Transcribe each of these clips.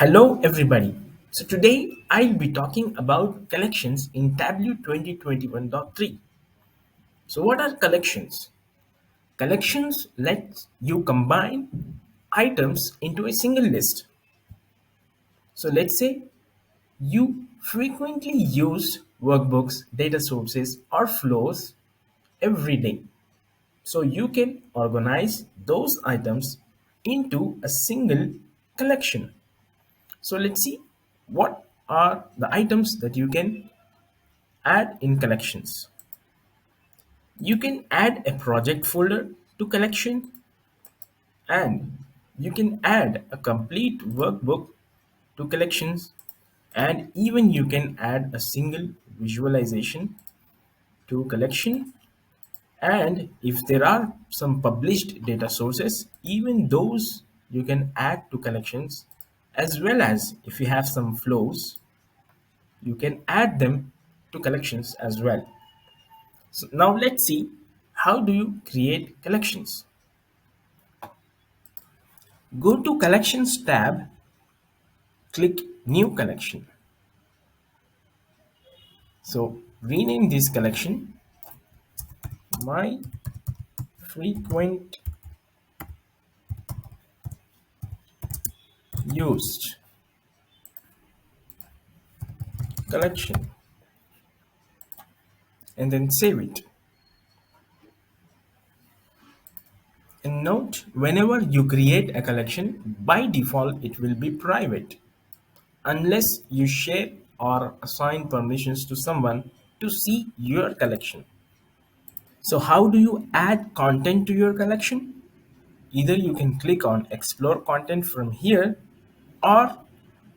Hello, everybody. So, today I'll be talking about collections in Tableau 2021.3. So, what are collections? Collections let you combine items into a single list. So, let's say you frequently use workbooks, data sources, or flows every day. So, you can organize those items into a single collection. So let's see what are the items that you can add in collections. You can add a project folder to collection, and you can add a complete workbook to collections, and even you can add a single visualization to collection. And if there are some published data sources, even those you can add to collections, as well as if you have some flows, you can add them to collections as well. So now let's see, how do you create collections? Go to collections tab, click new collection. So rename this collection my frequent used collection, and then save it. And note, whenever you create a collection, by default it will be private unless you share or assign permissions to someone to see your collection. So how do you add content to your collection? Either you can click on explore content from here, or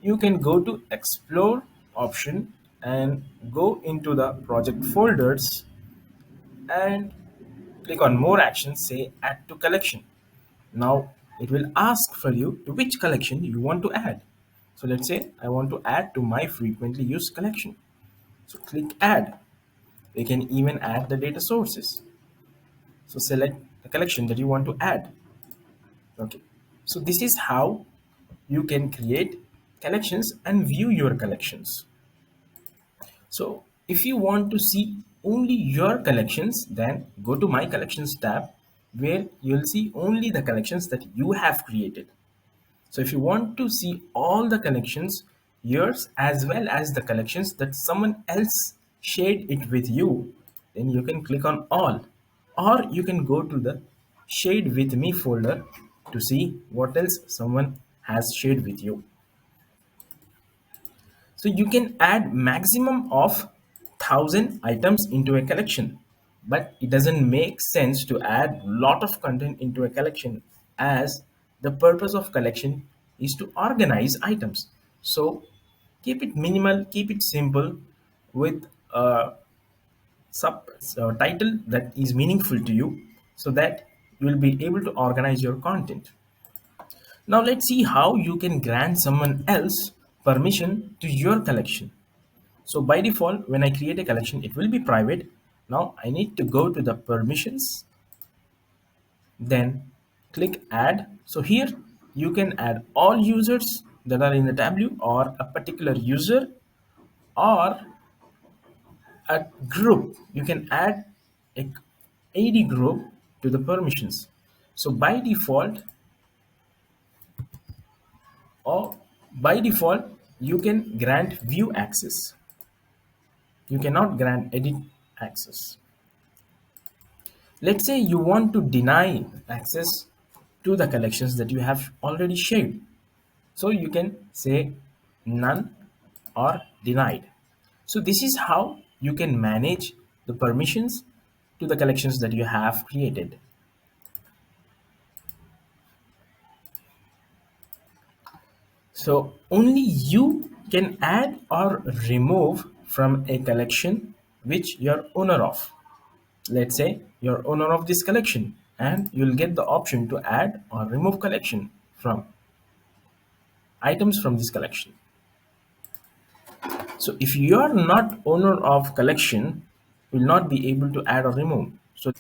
you can go to explore option and go into the project folders and click on more actions, say add to collection. Now it will ask for you to which collection you want to add. So let's say I want to add to my frequently used collection. So click add. You can even add the data sources. So select the collection that you want to add. Okay. So this is how you can create collections and view your collections. So if you want to see only your collections, then go to my collections tab, where you'll see only the collections that you have created. So if you want to see all the collections, yours as well as the collections that someone else shared it with you, then you can click on all, or you can go to the shared with me folder to see what else someone has shared with you. So you can add maximum of 1,000 items into a collection, but it doesn't make sense to add lot of content into a collection, as the purpose of collection is to organize items. So keep it minimal, keep it simple, with a sub title that is meaningful to you, so that you will be able to organize your content. Now let's see how you can grant someone else permission to your collection. So by default, when I create a collection, it will be private. Now I need to go to the permissions, then click add. So here you can add all users that are in the Tableau, or a particular user, or a group. You can add a AD group to the permissions. So or by default, you can grant view access. You cannot grant edit access. Let's say you want to deny access to the collections that you have already shared. So you can say none or denied. So this is how you can manage the permissions to the collections that you have created. So only you can add or remove from a collection which you're owner of. Let's say you're owner of this collection, and you'll get the option to add or remove collection from items from this collection. So if you're not owner of collection, you will not be able to add or remove. So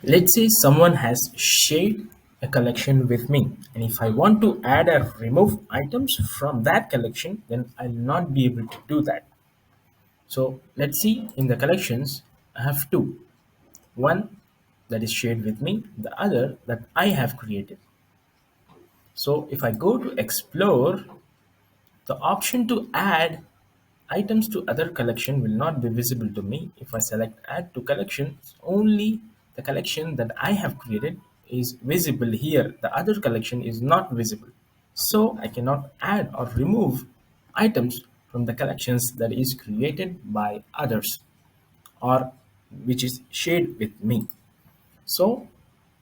let's say someone has shared a collection with me. And if I want to add or remove items from that collection, then I'll not be able to do that. So let's see, in the collections, I have two. One that is shared with me, the other that I have created. So if I go to explore, the option to add items to other collection will not be visible to me. If I select add to collections, only the collection that I have created is visible here. The other collection is not visible. So I cannot add or remove items from the collections that is created by others or which is shared with me. So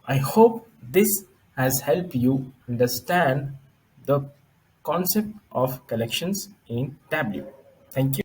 I hope this has helped you understand the concept of collections in Tableau. Thank you.